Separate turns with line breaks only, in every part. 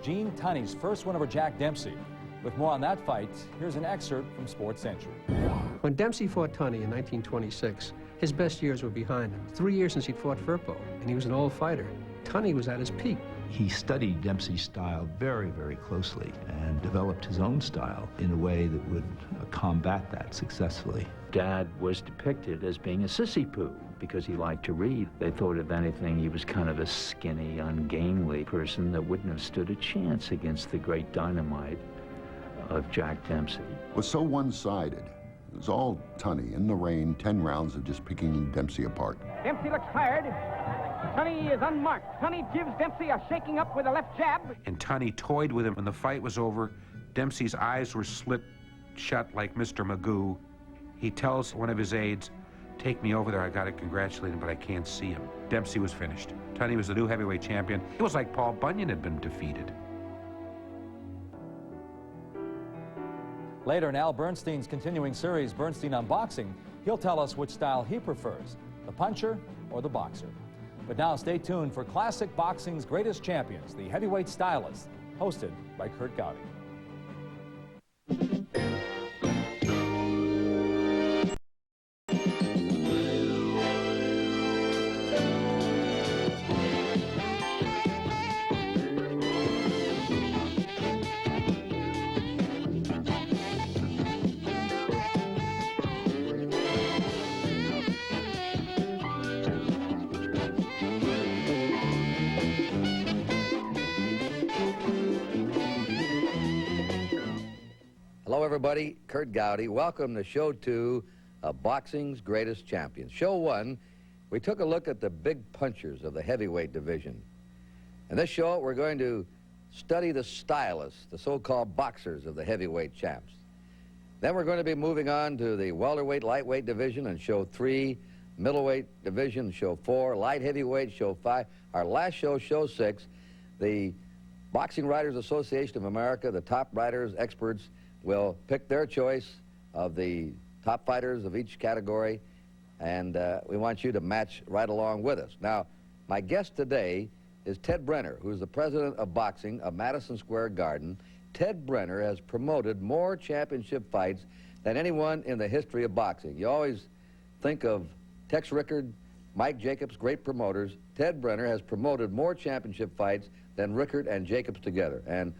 Gene Tunney's first win over Jack Dempsey. With more on that fight, here's an excerpt from Sports Century.
When Dempsey fought Tunney in 1926, his best years were behind him. 3 years since he'd fought Firpo, and he was an old fighter. Tunney was at his peak.
He studied Dempsey's style very, very closely and developed his own style in a way that would combat that successfully.
Dad was depicted as being a sissy-poo because he liked to read. They thought, if anything, he was kind of a skinny, ungainly person that wouldn't have stood a chance against the great dynamite of Jack Dempsey.
It was so one-sided. It was all Tunney in the rain, 10 rounds of just picking Dempsey apart.
Dempsey looks tired. Tunney is unmarked. Tunney gives Dempsey a shaking up with a left jab.
And Tunney toyed with him. When the fight was over, Dempsey's eyes were slit shut like Mr. Magoo. He tells one of his aides, "Take me over there, I gotta congratulate him, but I can't see him." Dempsey was finished. Tunney was the new heavyweight champion. It was like Paul Bunyan had been defeated.
Later in Al Bernstein's continuing series, Bernstein on Boxing, he'll tell us which style he prefers, the puncher or the boxer. But now stay tuned for classic boxing's greatest champions, the Heavyweight Stylists, hosted by Kurt Gowdy.
Hello, everybody. Kurt Gowdy. Welcome to Show 2 of Boxing's Greatest Champions. Show 1, we took a look at the big punchers of the heavyweight division. In this show, we're going to study the stylists, the so-called boxers of the heavyweight champs. Then we're going to be moving on to the welterweight, lightweight division in Show 3, middleweight division, Show 4, light heavyweight, Show 5. Our last show, Show 6, the Boxing Writers Association of America, the top writers, experts, will pick their choice of the top fighters of each category, and we want you to match right along with us. Now, my guest today is Ted Brenner, who's the president of boxing of Madison Square Garden. Ted Brenner has promoted more championship fights than anyone in the history of boxing. You always think of Tex Rickard, Mike Jacobs, great promoters. Ted Brenner has promoted more championship fights than Rickard and Jacobs together. And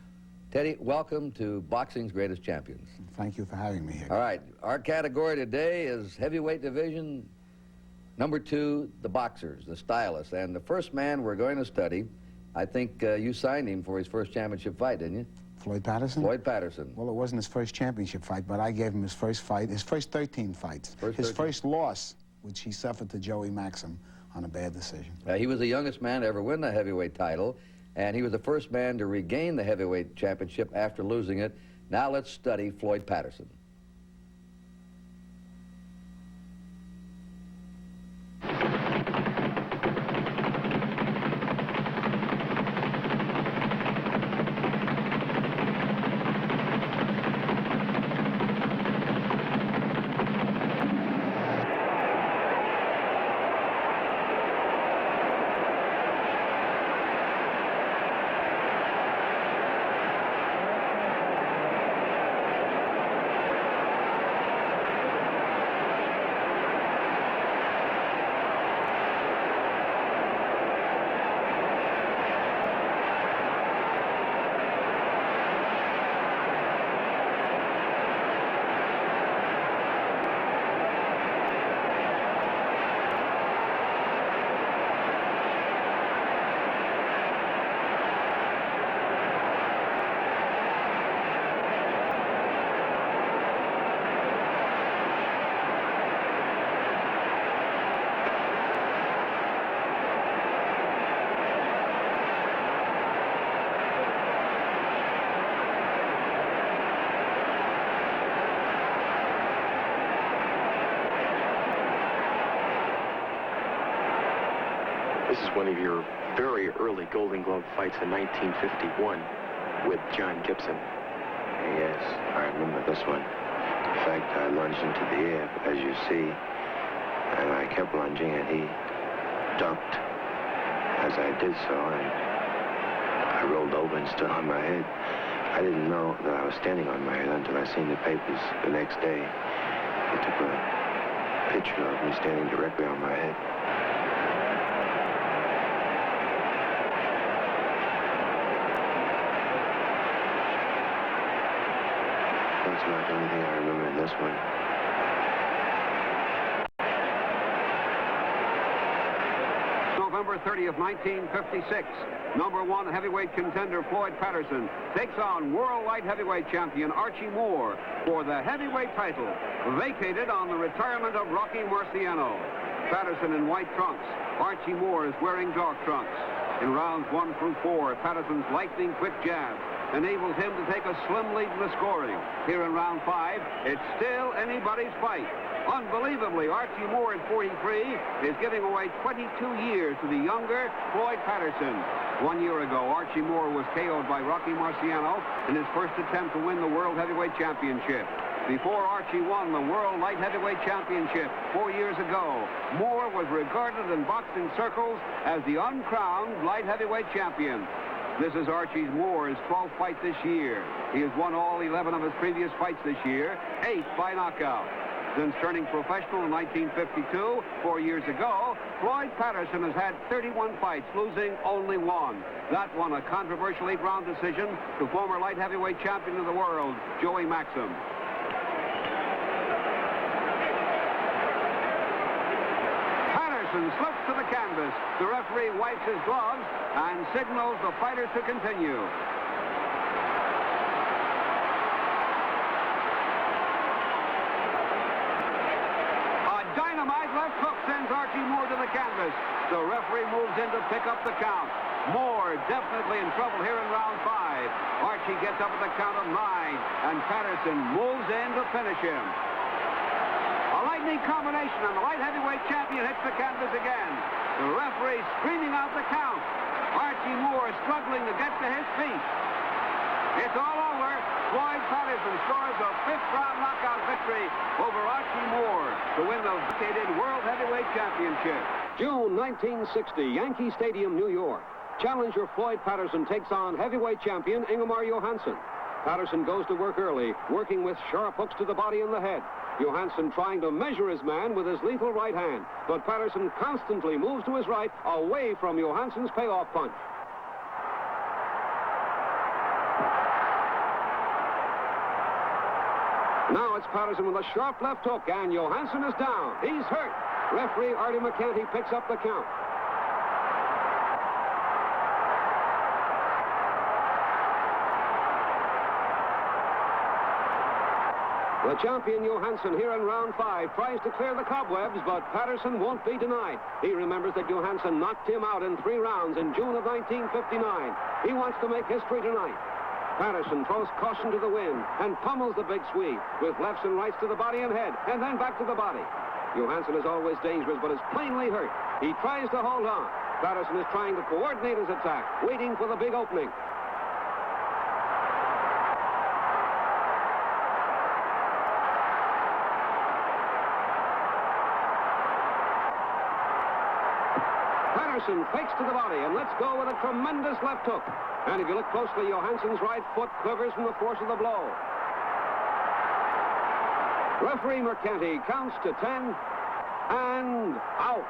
Teddy, welcome to Boxing's Greatest Champions.
Thank you for having me here.
All right, our category today is heavyweight division. Number 2, the boxers, the stylists. And the first man we're going to study, I think you signed him for his first championship fight, didn't you?
Floyd Patterson?
Floyd Patterson.
Well, it wasn't his first championship fight, but I gave him his first fight, his first 13 fights. His first loss, which he suffered to Joey Maxim on a bad decision.
He was the youngest man to ever win the heavyweight title, and he was the first man to regain the heavyweight championship after losing it. Now let's study Floyd Patterson.
This is one of your very early Golden Glove fights in 1951 with John Gibson.
Yes, I remember this one. In fact, I lunged into the air, as you see, and I kept lunging, and he ducked as I did so, and I I rolled over and stood on my head. I didn't know that I was standing on my head until I seen the papers the next day. They took a picture of me standing directly on my head. That's not the only thing I remember in this one.
November 30th, 1956, #1 heavyweight contender Floyd Patterson takes on world light heavyweight champion Archie Moore for the heavyweight title, vacated on the retirement of Rocky Marciano. Patterson in white trunks. Archie Moore is wearing dark trunks. In rounds 1 through 4, Patterson's lightning quick jab enables him to take a slim lead in the scoring. Here in round 5, it's still anybody's fight. Unbelievably, Archie Moore at 43 is giving away 22 years to the younger Floyd Patterson. 1 year ago, Archie Moore was KO'd by Rocky Marciano in his first attempt to win the World Heavyweight Championship. Before Archie won the World Light Heavyweight Championship 4 years ago, Moore was regarded in boxing circles as the uncrowned light heavyweight champion. This is Archie Moore's 12th fight this year. He has won all 11 of his previous fights this year, 8 by knockout. Since turning professional in 1952, 4 years ago, Floyd Patterson has had 31 fights, losing only 1. That one a controversial 8-round decision to former light heavyweight champion of the world, Joey Maxim. Patterson slips to the canvas. The referee wipes his gloves and signals the fighters to continue. Dynamite left hook sends Archie Moore to the canvas. The referee moves in to pick up the count. Moore definitely in trouble here in round 5. Archie gets up at the count of 9, and Patterson moves in to finish him. A lightning combination, and the light heavyweight champion hits the canvas again. The referee screaming out the count. Archie Moore struggling to get to his feet. It's all over. Floyd Patterson scores a 5th-round knockout victory over Archie Moore to win the vacated World Heavyweight Championship. June 1960, Yankee Stadium, New York. Challenger Floyd Patterson takes on heavyweight champion Ingemar Johansson. Patterson goes to work early, working with sharp hooks to the body and the head. Johansson trying to measure his man with his lethal right hand, but Patterson constantly moves to his right, away from Johansson's payoff punch. Now it's Patterson with a sharp left hook, and Johansson is down. He's hurt. Referee Artie McCanty picks up the count. The champion Johansson here in round 5 tries to clear the cobwebs, but Patterson won't be denied. He remembers that Johansson knocked him out in 3 rounds in June of 1959. He wants to make history tonight. Patterson throws caution to the wind and pummels the big Swede with lefts and rights to the body and head, and then back to the body. Johansson is always dangerous, but is plainly hurt. He tries to hold on. Patterson is trying to coordinate his attack, waiting for the big opening. Patterson fakes to the body and lets go with a tremendous left hook. And if you look closely, Johansson's right foot quivers from the force of the blow. Referee McCanty counts to 10 and out.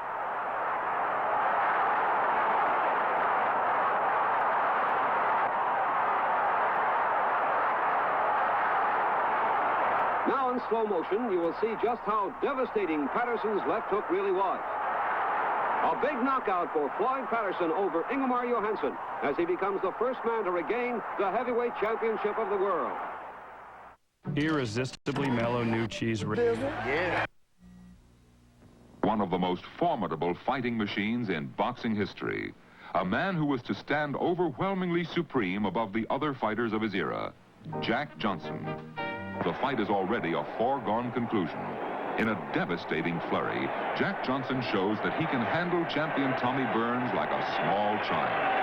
Now in slow motion, you will see just how devastating Patterson's left hook really was. A big knockout for Floyd Patterson over Ingemar Johansson as he becomes the first man to regain the heavyweight championship of the world.
Irresistibly mellow new cheese. Yeah.
One of the most formidable fighting machines in boxing history. A man who was to stand overwhelmingly supreme above the other fighters of his era. Jack Johnson. The fight is already a foregone conclusion. In a devastating flurry, Jack Johnson shows that he can handle champion Tommy Burns like a small child.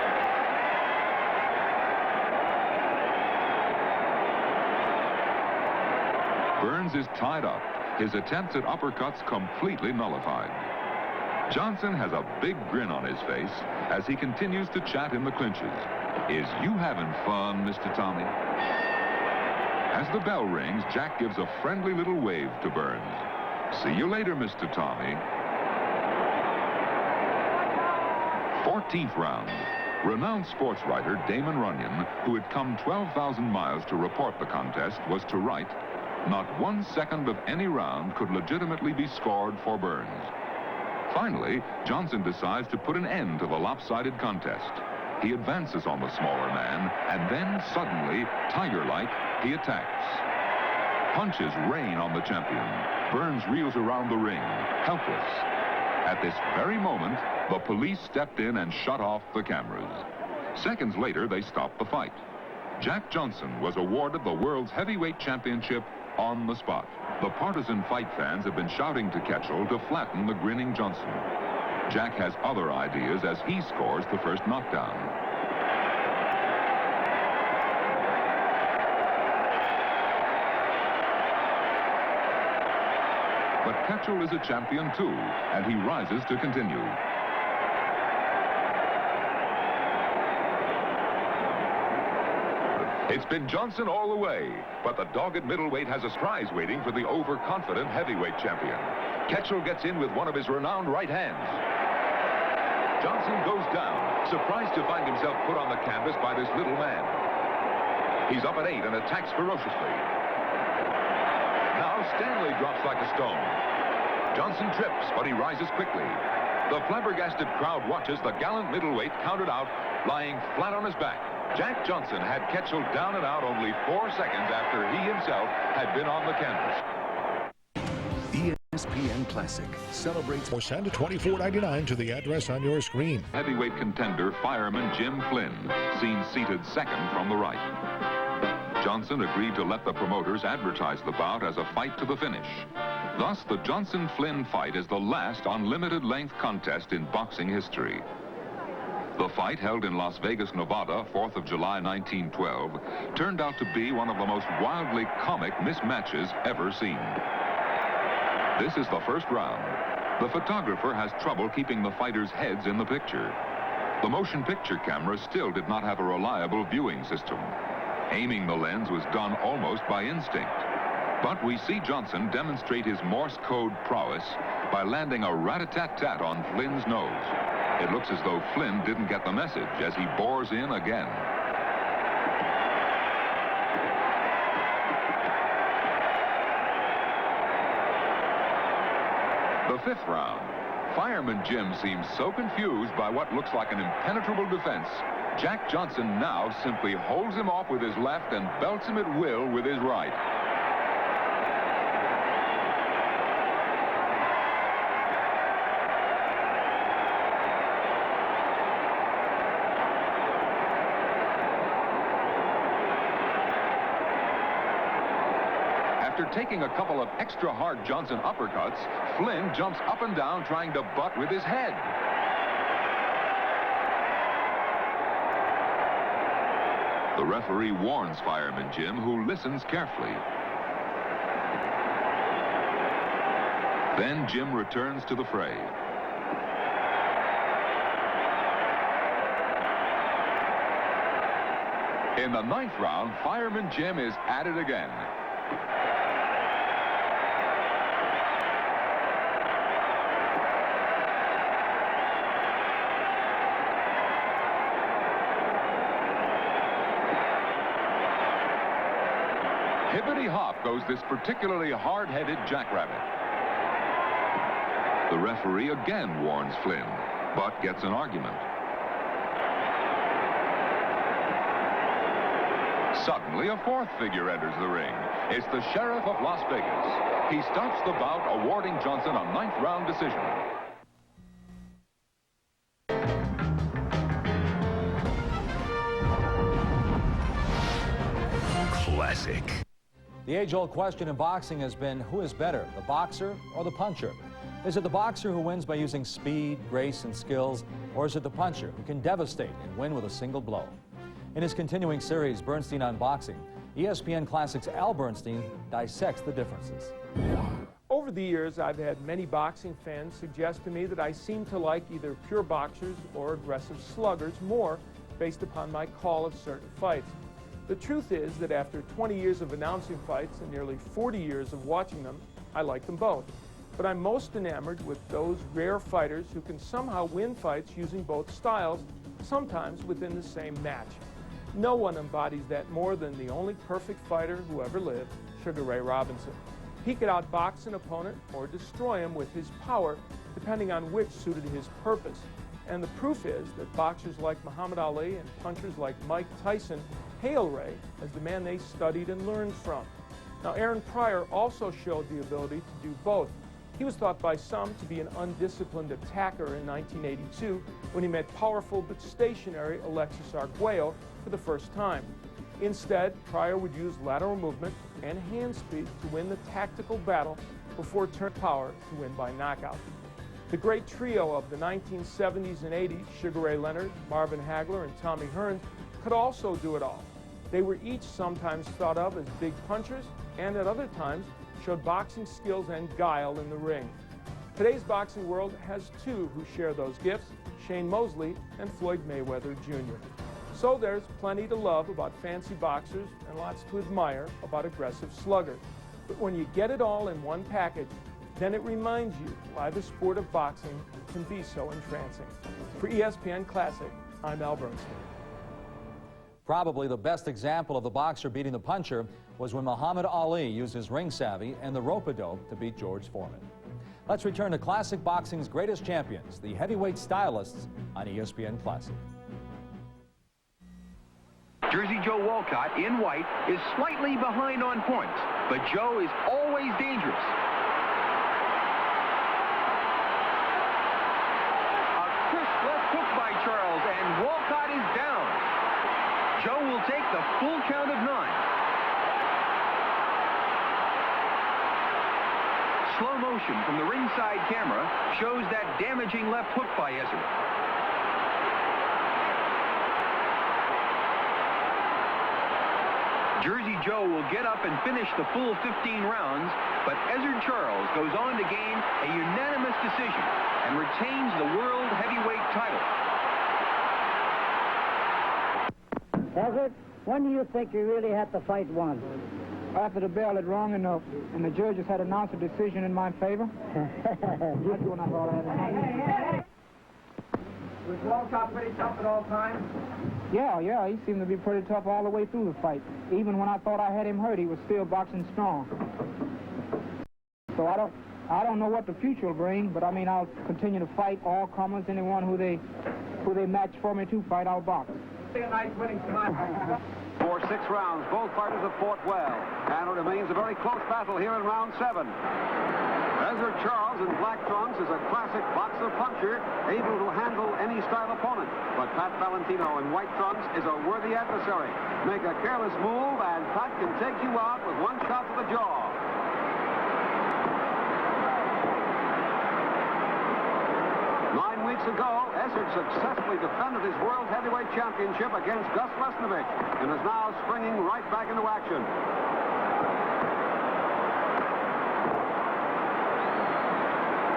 Burns is tied up, his attempts at uppercuts completely nullified. Johnson has a big grin on his face as he continues to chat in the clinches. Is you having fun, Mr. Tommy? As the bell rings, Jack gives a friendly little wave to Burns. See you later, Mr. Tommy. 14th round. Renowned sports writer Damon Runyon, who had come 12,000 miles to report the contest, was to write, "Not 1 second of any round could legitimately be scored for Burns." Finally, Johnson decides to put an end to the lopsided contest. He advances on the smaller man, and then suddenly, tiger-like, he attacks. Punches rain on the champion. Burns reels around the ring, helpless. At this very moment, the police stepped in and shut off the cameras. Seconds later, they stopped the fight. Jack Johnson was awarded the world's heavyweight championship on the spot. The partisan fight fans have been shouting to Ketchel to flatten the grinning Johnson. Jack has other ideas as he scores the first knockdown. But Ketchel is a champion too, and he rises to continue. It's been Johnson all the way, but the dogged middleweight has a surprise waiting for the overconfident heavyweight champion. Ketchel gets in with one of his renowned right hands. Johnson goes down, surprised to find himself put on the canvas by this little man. He's up at 8 and attacks ferociously. Now Stanley drops like a stone. Johnson trips, but he rises quickly. The flabbergasted crowd watches the gallant middleweight counted out, lying flat on his back. Jack Johnson had Ketchel down and out only 4 seconds after he himself had been on the canvas.
ESPN Classic celebrates
or send $24.99 to the address on your screen.
Heavyweight contender fireman Jim Flynn, seen seated second from the right. Johnson agreed to let the promoters advertise the bout as a fight to the finish. Thus, the Johnson-Flynn fight is the last unlimited-length contest in boxing history. The fight, held in Las Vegas, Nevada, 4th of July, 1912, turned out to be one of the most wildly comic mismatches ever seen. This is the first round. The photographer has trouble keeping the fighters' heads in the picture. The motion picture camera still did not have a reliable viewing system. Aiming the lens was done almost by instinct. But we see Johnson demonstrate his Morse code prowess by landing a rat-a-tat-tat on Flynn's nose. It looks as though Flynn didn't get the message as he bores in again. The 5th round. Fireman Jim seems so confused by what looks like an impenetrable defense. Jack Johnson now simply holds him off with his left and belts him at will with his right. After taking a couple of extra hard Johnson uppercuts, Flynn jumps up and down trying to butt with his head. The referee warns Fireman Jim, who listens carefully. Then Jim returns to the fray. In the 9th round, Fireman Jim is at it again. Hippity-hop goes this particularly hard-headed jackrabbit. The referee again warns Flynn, but gets an argument. Suddenly, a 4th figure enters the ring. It's the Sheriff of Las Vegas. He stops the bout, awarding Johnson a 9th round decision.
Classic.
The age-old question in boxing has been, who is better, the boxer or the puncher? Is it the boxer who wins by using speed, grace, and skills, or is it the puncher who can devastate and win with a single blow? In his continuing series, Bernstein on Boxing, ESPN Classic's Al Bernstein dissects the differences.
Over the years, I've had many boxing fans suggest to me that I seem to like either pure boxers or aggressive sluggers more based upon my call of certain fights. The truth is that after 20 years of announcing fights and nearly 40 years of watching them, I like them both. But I'm most enamored with those rare fighters who can somehow win fights using both styles, sometimes within the same match. No one embodies that more than the only perfect fighter who ever lived, Sugar Ray Robinson. He could outbox an opponent or destroy him with his power, depending on which suited his purpose. And the proof is that boxers like Muhammad Ali and punchers like Mike Tyson hail Ray as the man they studied and learned from. Now, Aaron Pryor also showed the ability to do both. He was thought by some to be an undisciplined attacker in 1982 when he met powerful but stationary Alexis Arguello for the first time. Instead, Pryor would use lateral movement and hand speed to win the tactical battle before turning power to win by knockout. The great trio of the 1970s and 80s, Sugar Ray Leonard, Marvin Hagler, and Tommy Hearns, could also do it all. They were each sometimes thought of as big punchers, and at other times showed boxing skills and guile in the ring. Today's boxing world has two who share those gifts, Shane Mosley and Floyd Mayweather Jr. So there's plenty to love about fancy boxers and lots to admire about aggressive sluggers. But when you get it all in one package, then it reminds you why the sport of boxing can be so entrancing. For ESPN Classic, I'm Al Bernstein.
Probably the best example of the boxer beating the puncher was when Muhammad Ali used his ring savvy and the rope-a-dope to beat George Foreman. Let's return to classic boxing's greatest champions, the Heavyweight Stylists, on ESPN Classic.
Jersey Joe Walcott, in white, is slightly behind on points, but Joe is always dangerous. A crisp left hook by Charles, and Walcott is down. Joe will take the full count of 9. Slow motion from the ringside camera shows that damaging left hook by Ezzard. Jersey Joe will get up and finish the full 15 rounds, but Ezzard Charles goes on to gain a unanimous decision and retains the World Heavyweight title.
Ezzard, when do you think you really had the fight won?
After the bell had rung and the judges had announced a decision in my favor. That's when I thought I had it.
Was Walcott pretty tough at all times?
Yeah, he seemed to be pretty tough all the way through the fight. Even when I thought I had him hurt, he was still boxing strong. So I don't know what the future will bring, but I mean, I'll continue to fight all comers, anyone who they match for me to fight, I'll box.
A nice winning tonight.
For 6 rounds, both fighters have fought well, and it remains a very close battle here in round 7. Ezzard Charles in black trunks is a classic boxer-puncher, able to handle any style opponent. But Pat Valentino in white trunks is a worthy adversary. Make a careless move, and Pat can take you out with one shot to the jaw. Weeks ago, Ezzard successfully defended his World Heavyweight Championship against Gus Lesnovich and is now springing right back into action.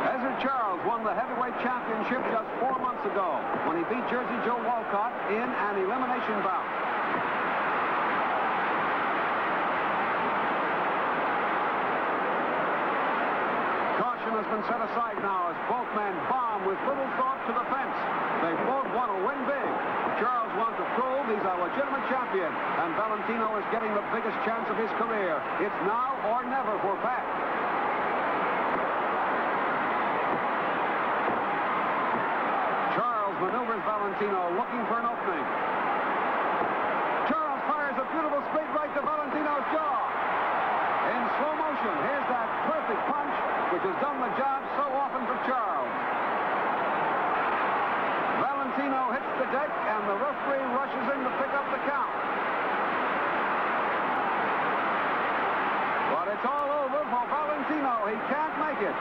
Ezzard Charles won the Heavyweight Championship just 4 months ago when he beat Jersey Joe Walcott in an elimination bout. Has been set aside now as both men bomb with little thought to the fence. They both want to win big. Charles wants to prove he's a legitimate champion, and Valentino is getting the biggest chance of his career. It's now or never for Pat. Charles maneuvers Valentino, looking for an opening. Charles fires a beautiful straight right to Valentino's jaw. In slow motion, here's that perfect punch, which has done the job so often for Charles. Valentino hits the deck, and the referee rushes in to pick up the count. But it's all over for Valentino. He can't make it.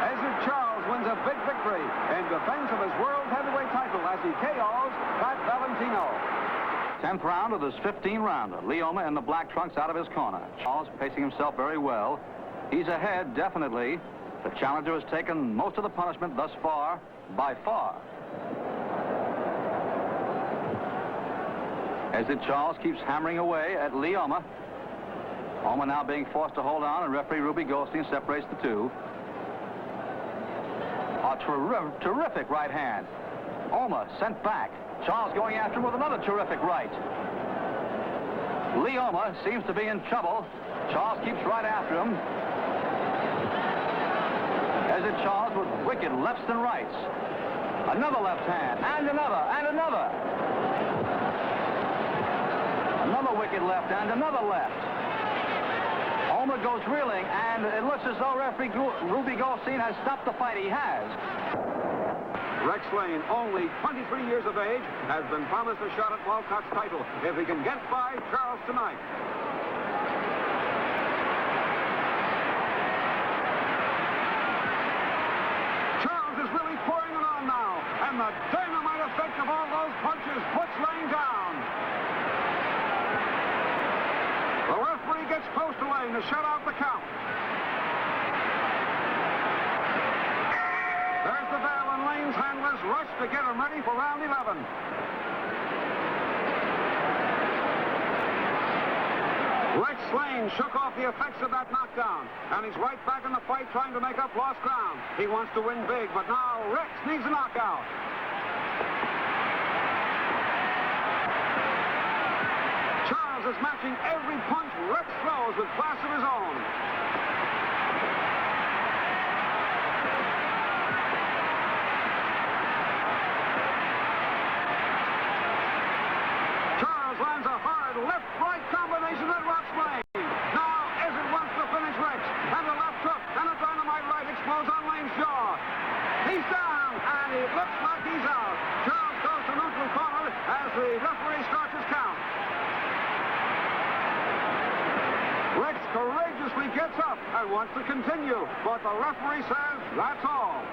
Ezzard Charles wins a big victory in defense of his World Heavyweight title as he KOs Pat Valentino.
10th round of this 15-rounder. Leoma in the black trunks out of his corner. Charles pacing himself very well. He's ahead, definitely. The challenger has taken most of the punishment thus far, by far. Ezzard Charles keeps hammering away at Lee Oma. Oma now being forced to hold on, and referee Ruby Goldstein separates the two. A terrific right hand. Oma sent back. Charles going after him with another terrific right. Lee Oma seems to be in trouble. Charles keeps right after him. Ezzard Charles with wicked lefts and rights. Another left hand, and another, and another. Another wicked left and another left. Oma goes reeling, and it looks as though referee Ruby Goldstein has stopped the fight. He has.
Rex Lane, only 23 years of age, has been promised a shot at Walcott's title if he can get by Charles tonight. Charles is really pouring it on now, and the dynamite effect of all those punches puts Lane down. The referee gets close to Lane to shut out the count. There's the bell, and Lane's handlers rush to get him ready for round 11. Rex Lane shook off the effects of that knockdown, and he's right back in the fight trying to make up lost ground. He wants to win big, but now Rex needs a knockout. Charles is matching every punch Rex throws with class of his own. Charles lands a hard left-right combination that rocks Lane. Now Ezzard wants to finish Rex, and the left hook and a dynamite right explodes on Lane's jaw. He's down, and it looks like he's out. Charles goes to neutral corner as the referee starts his count. Rex courageously gets up and wants to continue, but the referee says that's all.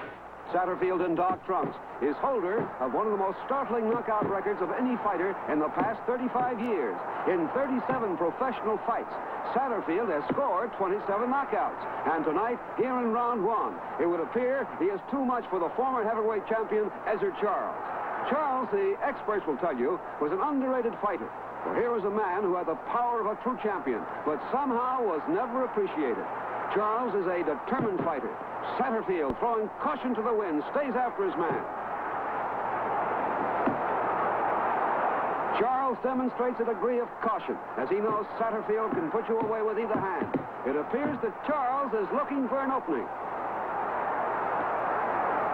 Satterfield in dark trunks is holder of one of the most startling knockout records of any fighter in the past 35 years. In 37 professional fights, Satterfield has scored 27 knockouts. And tonight, here in round 1, it would appear he is too much for the former heavyweight champion, Ezzard Charles. Charles, the experts will tell you, was an underrated fighter. For here was a man who had the power of a true champion, but somehow was never appreciated. Charles is a determined fighter. Satterfield, throwing caution to the wind, stays after his man. Charles demonstrates a degree of caution, as he knows Satterfield can put you away with either hand. It appears that Charles is looking for an opening.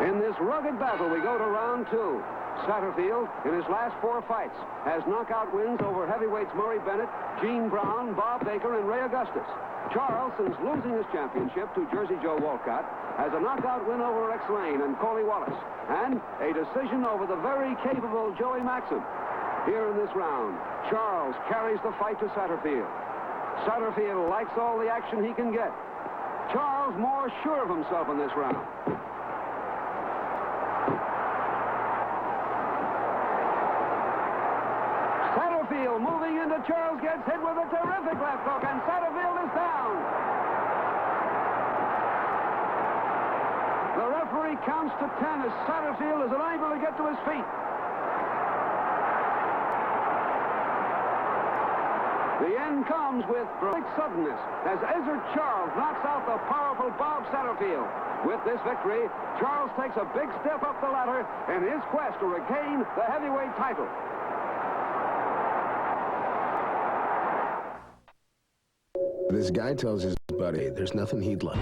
In this rugged battle, we go to round 2. Satterfield, in his last 4 fights, has knockout wins over heavyweights Murray Bennett, Gene Brown, Bob Baker, and Ray Augustus. Charles, since losing his championship to Jersey Joe Walcott, has a knockout win over Rex Lane and Coley Wallace, and a decision over the very capable Joey Maxim. Here in this round, Charles carries the fight to Satterfield. Satterfield likes all the action he can get. Charles more sure of himself in this round. Satterfield moving into Charles, gets hit with a terrific left hook, and Satterfield is down. The referee counts to 10 as Satterfield is unable to get to his feet. The end comes with great suddenness as Ezzard Charles knocks out the powerful Bob Satterfield. With this victory, Charles takes a big step up the ladder in his quest to regain the heavyweight title.
This guy tells his buddy there's nothing he'd like.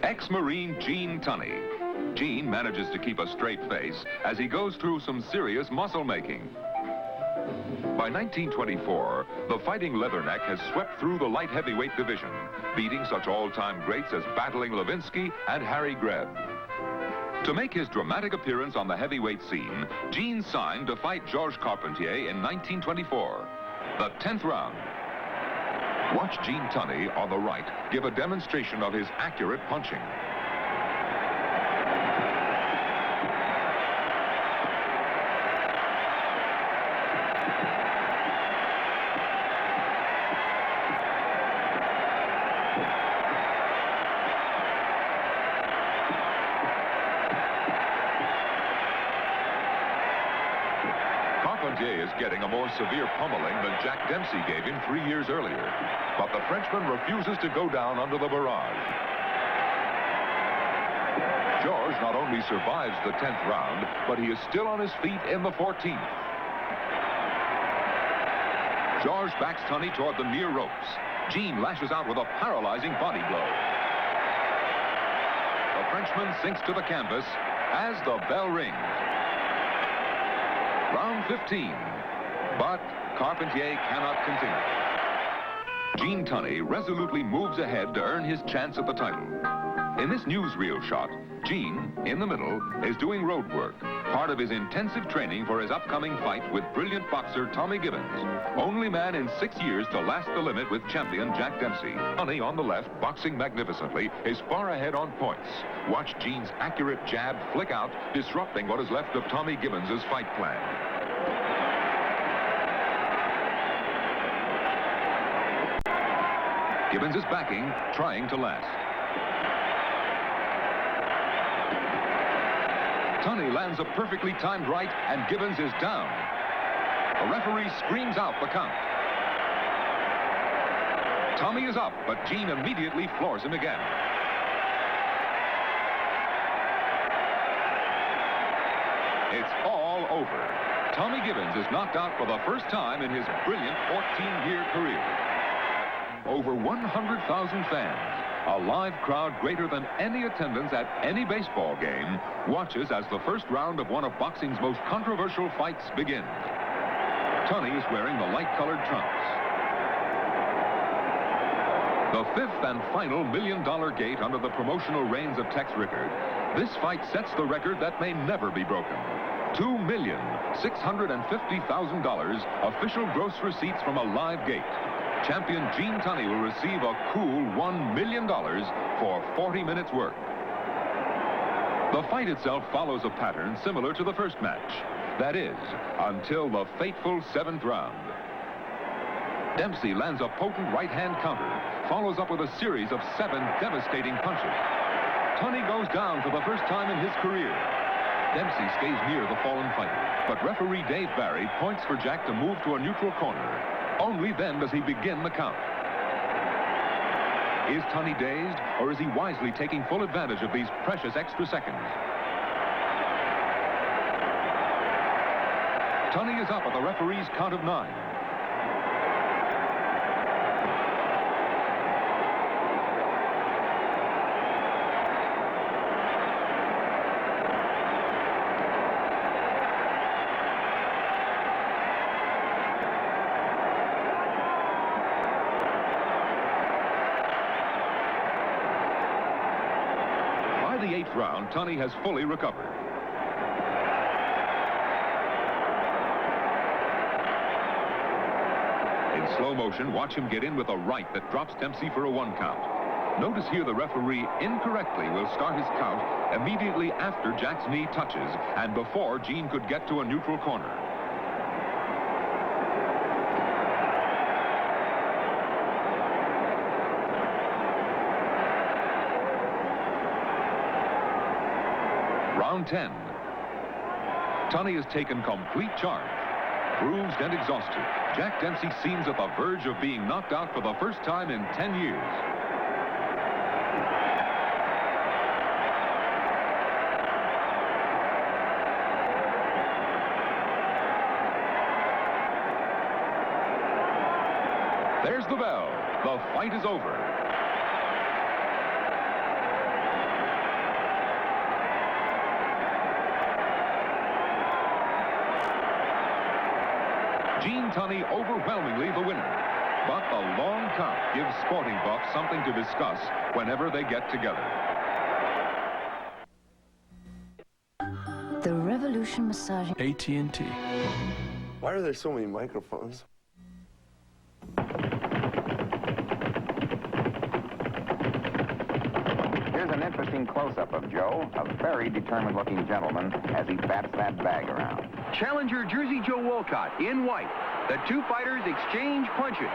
Ex-Marine Gene Tunney. Gene manages to keep a straight face as he goes through some serious muscle making. By 1924, the Fighting Leatherneck has swept through the light heavyweight division, beating such all-time greats as Battling Levinsky and Harry Greb. To make his dramatic appearance on the heavyweight scene, Gene signed to fight Georges Carpentier in 1924. The 10th round. Watch Gene Tunney on the right give a demonstration of his accurate punching. Carpentier is getting a more severe pummeling than Jack Dempsey gave him 3 years earlier. But the Frenchman refuses to go down under the barrage. George not only survives the 10th round, but he is still on his feet in the 14th. George backs Tunney toward the near ropes. Gene lashes out with a paralyzing body blow. The Frenchman sinks to the canvas as the bell rings. Round 15, but Carpentier cannot continue. Gene Tunney resolutely moves ahead to earn his chance at the title. In this newsreel shot, Gene, in the middle, is doing road work, part of his intensive training for his upcoming fight with brilliant boxer Tommy Gibbons, only man in 6 years to last the limit with champion Jack Dempsey. Tunney on the left, boxing magnificently, is far ahead on points. Watch Gene's accurate jab flick out, disrupting what is left of Tommy Gibbons' fight plan. Gibbons is backing, trying to last. Tunney lands a perfectly timed right, and Gibbons is down. The referee screams out the count. Tommy is up, but Gene immediately floors him again. It's all over. Tommy Gibbons is knocked out for the first time in his brilliant 14-year career. Over 100,000 fans, a live crowd greater than any attendance at any baseball game, watches as the first round of one of boxing's most controversial fights begins. Tunney is wearing the light-colored trunks. The fifth and final $1 million gate under the promotional reigns of Tex Rickard, this fight sets the record that may never be broken. $2,650,000 official gross receipts from a live gate. Champion Gene Tunney will receive a cool $1 million for 40 minutes work. The fight itself follows a pattern similar to the first match. That is, until the fateful 7th round. Dempsey lands a potent right-hand counter, follows up with a series of 7 devastating punches. Tunney goes down for the first time in his career. Dempsey stays near the fallen fighter, but referee Dave Barry points for Jack to move to a neutral corner. Only then does he begin the count. Is Tunney dazed, or is he wisely taking full advantage of these precious extra seconds? Tunney is up at the referee's count of 9. By the 8th round, Tunney has fully recovered. In slow motion, watch him get in with a right that drops Dempsey for a 1 count. Notice here the referee incorrectly will start his count immediately after Jack's knee touches and before Gene could get to a neutral corner. Round 10. Tunney has taken complete charge. Bruised and exhausted, Jack Dempsey seems at the verge of being knocked out for the first time in 10 years. There's the bell. The fight is over. Gene Tunney overwhelmingly the winner. But the long count gives sporting buffs something to discuss whenever they get together.
The Revolution Massage.
AT&T.
Why are there so many microphones?
Here's an interesting close-up of Joe, a very determined-looking gentleman, as he bats that bag around.
Challenger Jersey Joe Walcott in white. The two fighters exchange punches.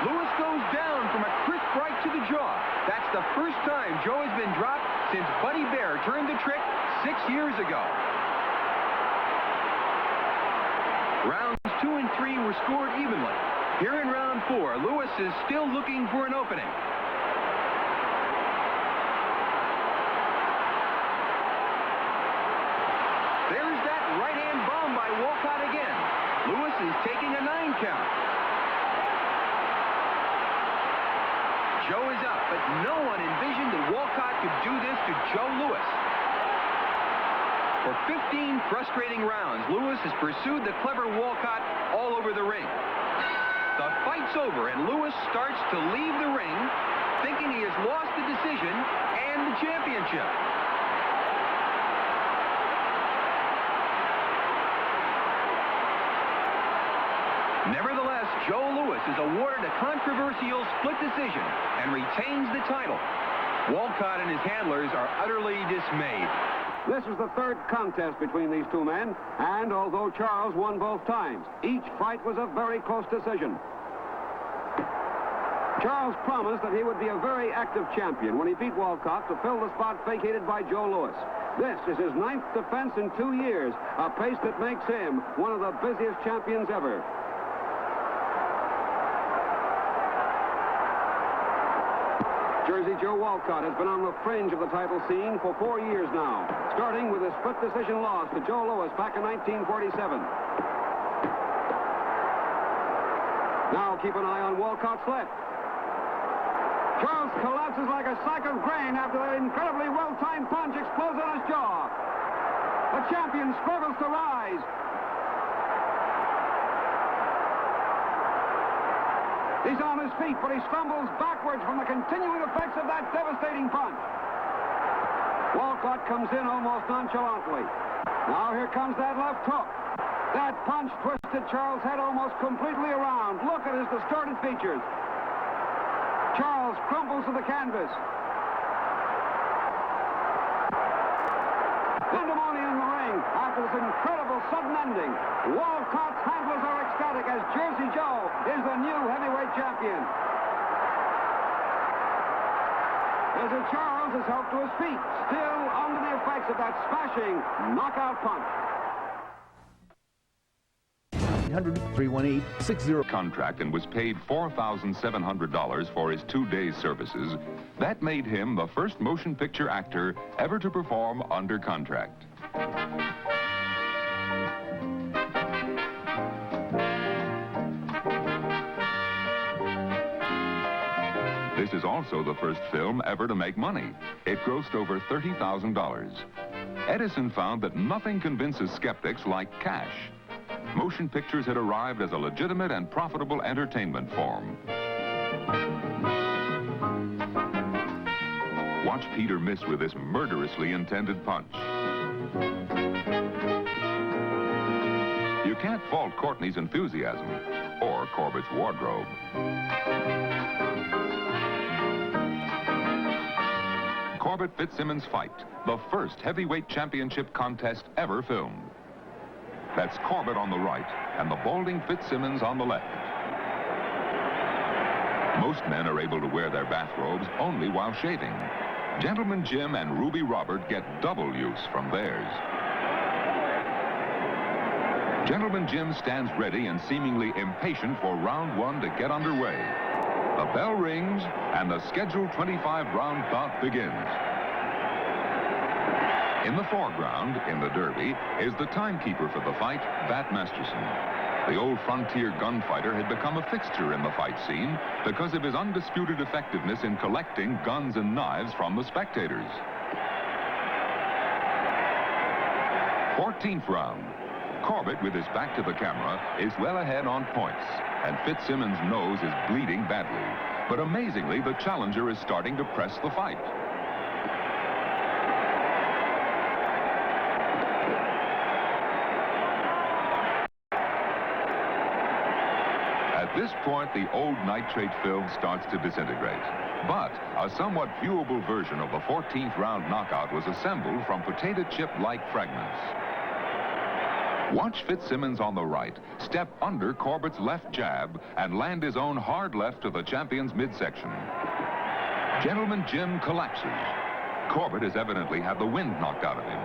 Lewis goes down from a crisp right to the jaw. That's the first time Joe has been dropped since Buddy Bear turned the trick 6 years ago. Rounds 2 and 3 were scored evenly. Here in round 4, Lewis is still looking for an opening. There's that right-hand bomb by Walcott again. Lewis is taking a 9 count. Joe is up, but no one envisioned that Walcott could do this to Joe Lewis. For 15 frustrating rounds, Lewis has pursued the clever Walcott all over the ring. The fight's over, and Lewis starts to leave the ring, thinking he has lost the decision and the championship. Nevertheless, Joe Lewis is awarded a controversial split decision and retains the title. Walcott and his handlers are utterly dismayed.
This is the third contest between these two men, and although Charles won both times, each fight was a very close decision. Charles promised that he would be a very active champion when he beat Walcott to fill the spot vacated by Joe Lewis. This is his 9th defense in 2 years, a pace that makes him one of the busiest champions ever. Jersey Joe Walcott has been on the fringe of the title scene for 4 years now, starting with a split decision loss to Joe Lewis back in 1947. Now keep an eye on Walcott's left. Charles collapses like a sack of grain after that incredibly well-timed punch explodes on his jaw. The champion struggles to rise. He's on his feet, but he stumbles backwards from the continuing effects of that devastating punch. Walcott comes in almost nonchalantly. Now here comes that left hook. That punch twisted Charles' head almost completely around. Look at his distorted features. Charles crumples to the canvas. Pandemonium in the ring after this incredible sudden ending. Walcott's handlers are ecstatic as Jersey Joe is the new heavyweight champion. Ezzard Charles is helped to his feet, still under the effects of that smashing knockout punch.
318-60 contract and was paid $4,700 for his 2 days' services. That made him the first motion picture actor ever to perform under contract. This is also the first film ever to make money. It grossed over $30,000. Edison found that nothing convinces skeptics like cash. Motion pictures had arrived as a legitimate and profitable entertainment form. Watch Peter miss with this murderously intended punch. You can't fault Courtney's enthusiasm or Corbett's wardrobe. Corbett-Fitzsimmons fight, the first heavyweight championship contest ever filmed. That's Corbett on the right and the balding Fitzsimmons on the left. Most men are able to wear their bathrobes only while shaving. Gentleman Jim and Ruby Robert get double use from theirs. Gentleman Jim stands ready and seemingly impatient for round 1 to get underway. The bell rings and the scheduled 25-round bout begins. In the foreground, in the Derby, is the timekeeper for the fight, Bat Masterson. The old frontier gunfighter had become a fixture in the fight scene because of his undisputed effectiveness in collecting guns and knives from the spectators. 14th round. Corbett, with his back to the camera, is well ahead on points, and Fitzsimmons' nose is bleeding badly. But amazingly, the challenger is starting to press the fight. At this point, the old nitrate film starts to disintegrate. But a somewhat viewable version of the 14th round knockout was assembled from potato chip-like fragments. Watch Fitzsimmons on the right step under Corbett's left jab and land his own hard left to the champion's midsection. Gentleman Jim collapses. Corbett has evidently had the wind knocked out of him.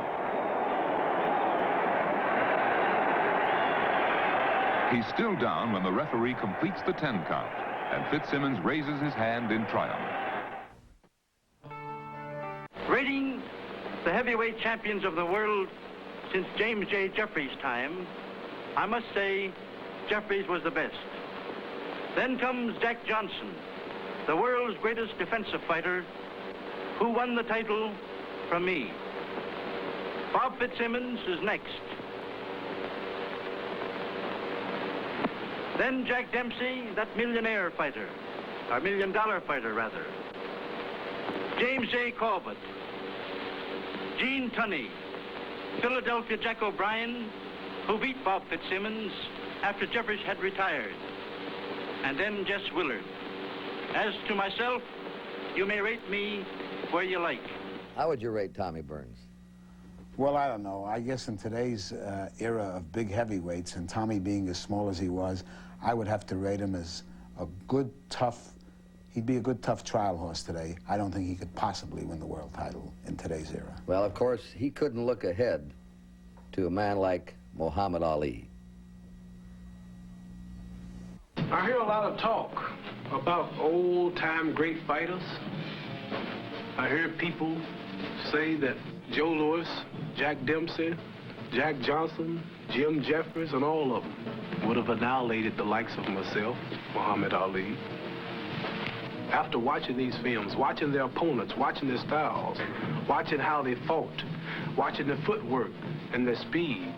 He's still down when the referee completes the 10 count, and Fitzsimmons raises his hand in triumph.
Rating the heavyweight champions of the world since James J. Jeffries' time, I must say Jeffries was the best. Then comes Jack Johnson, the world's greatest defensive fighter, who won the title from me. Bob Fitzsimmons is next. Then Jack Dempsey, that millionaire fighter, or million-dollar fighter, rather. James J. Corbett, Gene Tunney, Philadelphia Jack O'Brien, who beat Bob Fitzsimmons after Jeffries had retired. And then Jess Willard. As to myself, you may rate me where you like.
How would you rate Tommy Burns?
Well, I don't know. I guess in today's era of big heavyweights, and Tommy being as small as he was, I would have to rate him as a good, tough, he'd be a good, tough trial horse today. I don't think he could possibly win the world title in today's era.
Well, of course, he couldn't look ahead to a man like Muhammad Ali.
I hear a lot of talk about old-time great fighters. I hear people say that Joe Louis, Jack Dempsey, Jack Johnson, Jim Jeffries, and all of them would have annihilated the likes of myself, Muhammad Ali. After watching these films, watching their opponents, watching their styles, watching how they fought, watching their footwork and their speed,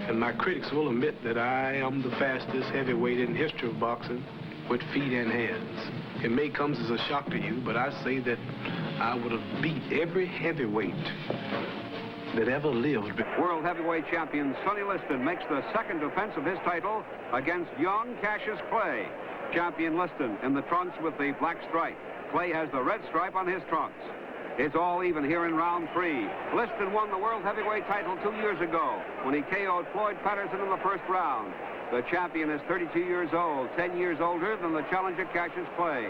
and my critics will admit that I am the fastest heavyweight in the history of boxing with feet and hands. It may come as a shock to you, but I say that I would have beat every heavyweight that ever lived.
World heavyweight champion Sonny Liston makes the second defense of his title against young Cassius Clay. Champion Liston in the trunks with the black stripe. Clay has the red stripe on his trunks. It's all even here in round 3. Liston won the world heavyweight title 2 years ago when he KO'd Floyd Patterson in the first round. The champion is 32 years old, 10 years older than the challenger Cassius Clay.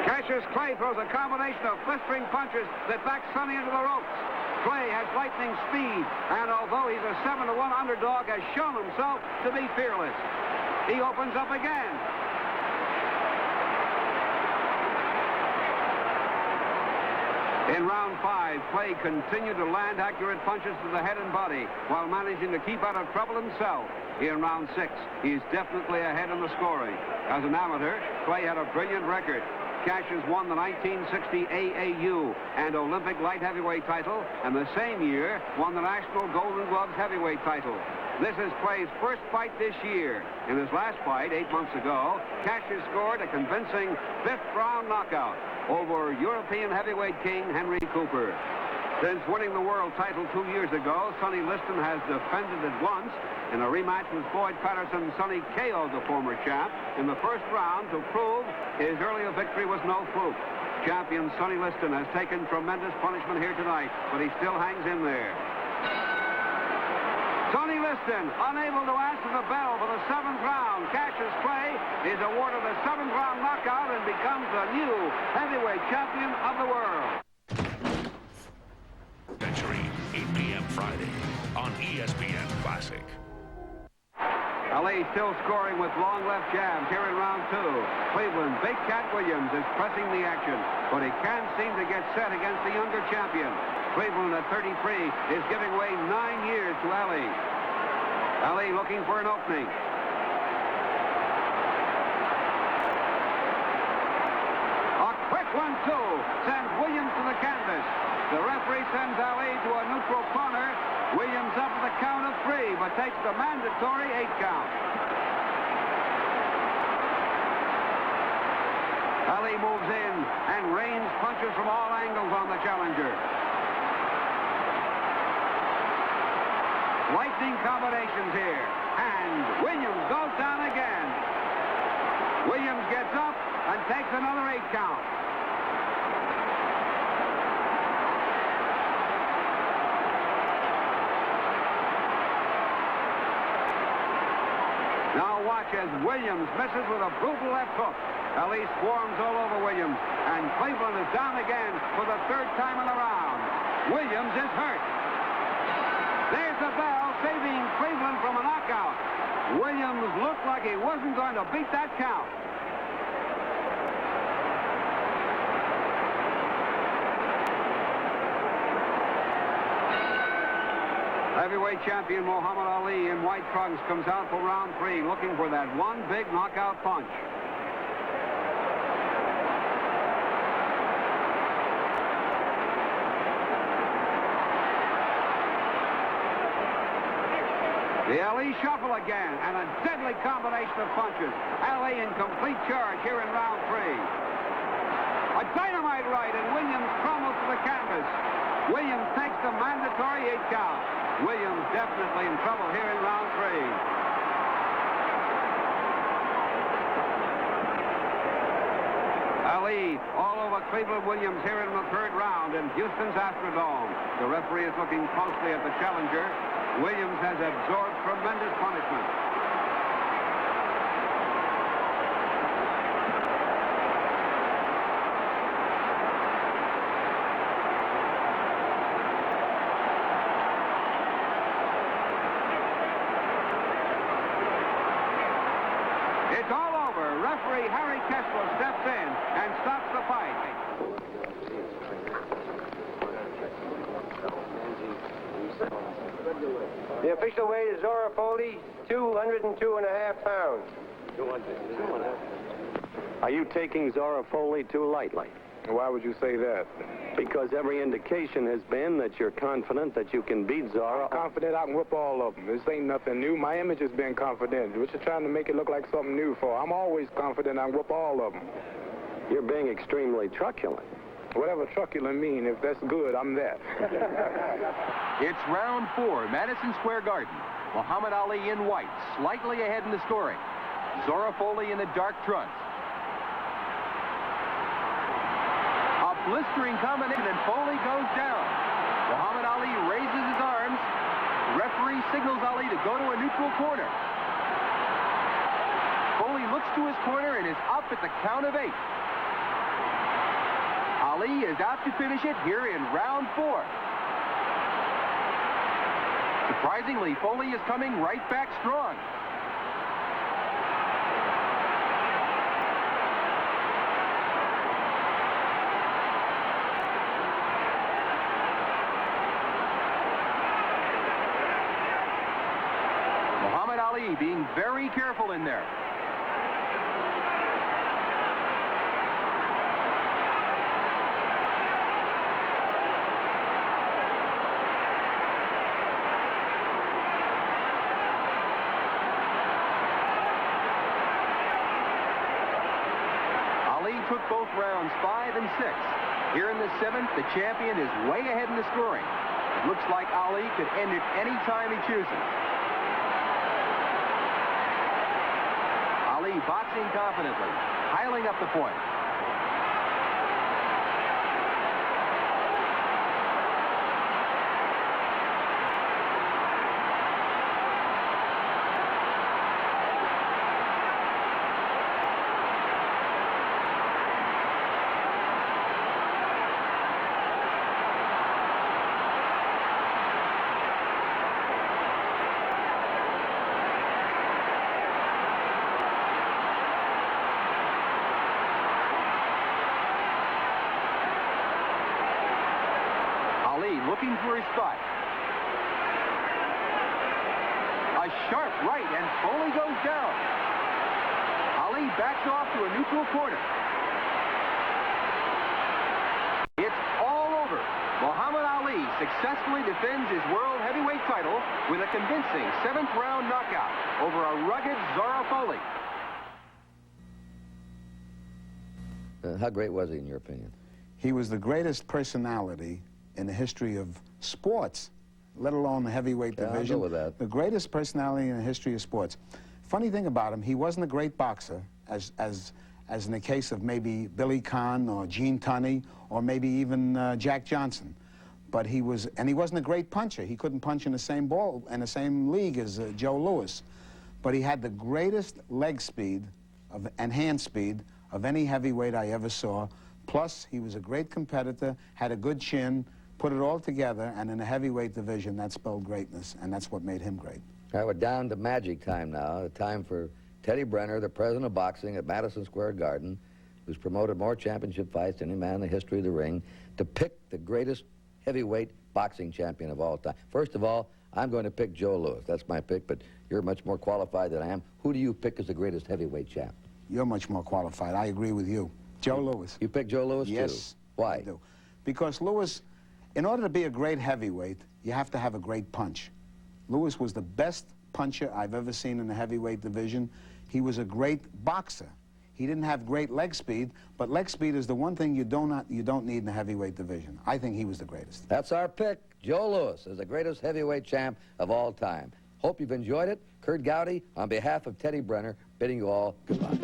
Cassius Clay throws a combination of blistering punches that back Sonny into the ropes. Clay has lightning speed, and although he's a 7-1 underdog, has shown himself to be fearless. He opens up again. In round 5, Clay continued to land accurate punches to the head and body while managing to keep out of trouble himself. In round 6, he's definitely ahead in the scoring. As an amateur, Clay had a brilliant record. Cassius won the 1960 AAU and Olympic light heavyweight title, and the same year won the National Golden Gloves heavyweight title. This is Clay's first fight this year. In his last fight, 8 months ago, Cassius scored a convincing 5th-round knockout over European heavyweight king Henry Cooper. Since winning the world title 2 years ago, Sonny Liston has defended it once. In a rematch with Floyd Patterson, Sonny KO'd the former champ in the first round to prove his earlier victory was no fluke. Champion Sonny Liston has taken tremendous punishment here tonight, but he still hangs in there. Sonny Liston, unable to answer the bell for the 7th round. Cassius Clay is awarded a 7th round knockout and becomes the new heavyweight champion of the world.
Century, 8 p.m. Friday on ESPN Classic.
Ali still scoring with long left jabs here in round 2. Cleveland, Big Cat Williams is pressing the action, but he can't seem to get set against the younger champion. Cleveland at 33 is giving away 9 years to Ali. Ali looking for an opening. A quick 1-2 sends Williams to the canvas. The referee sends Ali to a neutral corner. Williams up at the count of 3, but takes the mandatory 8 count. Ali moves in and rains punches from all angles on the challenger. Lightning combinations here, and Williams goes down again. Williams gets up and takes another 8 count. Now watch as Williams misses with a brutal left hook. Ali swarms all over Williams, and Cleveland is down again for the third time in the round. Williams is hurt. There's the bell saving Cleveland from a knockout. Williams looked like he wasn't going to beat that count. Heavyweight champion Muhammad Ali in white trunks comes out for round 3 looking for that one big knockout punch. The Ali shuffle again, and a deadly combination of punches. Ali in complete charge here in round 3. A dynamite right, and Williams crumbles to the canvas. Williams takes the mandatory 8 count. Williams definitely in trouble here in round 3. Ali all over Cleveland Williams here in the 3rd round in Houston's Astrodome. The referee is looking closely at the challenger. Williams has absorbed tremendous punishment. It's all over. Referee Harry Kessler steps in and stops the fight.
The official weight is Zora Foley, 202.5 pounds. 200.
Are you taking Zora Foley too lightly?
Why would you say that?
Because every indication has been that you're confident that you can beat Zora.
I'm confident I can whip all of them. This ain't nothing new. My image has been confident. What you trying to make it look like something new for? I'm always confident I can whip all of them.
You're being extremely truculent.
Whatever truculent mean, if that's good, I'm that.
It's round 4, Madison Square Garden. Muhammad Ali in white, slightly ahead in the scoring. Zora Foley in the dark trunks. A blistering combination, and Foley goes down. Muhammad Ali raises his arms. The referee signals Ali to go to a neutral corner. Foley looks to his corner and is up at the count of 8. Ali is out to finish it here in round 4. Surprisingly, Foley is coming right back strong. Muhammad Ali being very careful in there. Took both rounds 5 and 6. Here in the 7th, the champion is way ahead in the scoring. It looks like Ali could end it any time he chooses. Ali boxing confidently, piling up the point. Looking for his spot. A sharp right, and Foley goes down. Ali backs off to a neutral corner. It's all over. Muhammad Ali successfully defends his world heavyweight title with a convincing 7th round knockout over a rugged Zora Foley.
How great was he, in your opinion?
He was the greatest personality in the history of sports, let alone the heavyweight division.
I'll go with that.
The greatest personality in the history of sports. Funny thing about him, he wasn't a great boxer, as in the case of maybe Billy Conn or Gene Tunney or maybe even Jack Johnson. But he wasn't a great puncher. He couldn't punch in the same ball, in the same league as Joe Louis. but he had the greatest leg speed and hand speed of any heavyweight I ever saw. Plus, he was a great competitor, had a good chin, put it all together, and in the heavyweight division, that spelled greatness, and that's what made him great.
All right, we're down to magic time now. The time for Teddy Brenner, the president of boxing at Madison Square Garden, who's promoted more championship fights than any man in the history of the ring, to pick the greatest heavyweight boxing champion of all time. First of all, I'm going to pick Joe Louis. That's my pick, but you're much more qualified than I am. Who do you pick as the greatest heavyweight champ?
You're much more qualified. I agree with you. Joe Louis.
You pick Joe Louis, too?
Yes.
Why?
I do. Because Louis, in order to be a great heavyweight, you have to have a great punch. Louis was the best puncher I've ever seen in the heavyweight division. He was a great boxer. He didn't have great leg speed, but leg speed is the one thing you don't need in the heavyweight division. I think he was the greatest.
That's our pick. Joe Louis is the greatest heavyweight champ of all time. Hope you've enjoyed it. Kurt Gowdy, on behalf of Teddy Brenner, bidding you all goodbye.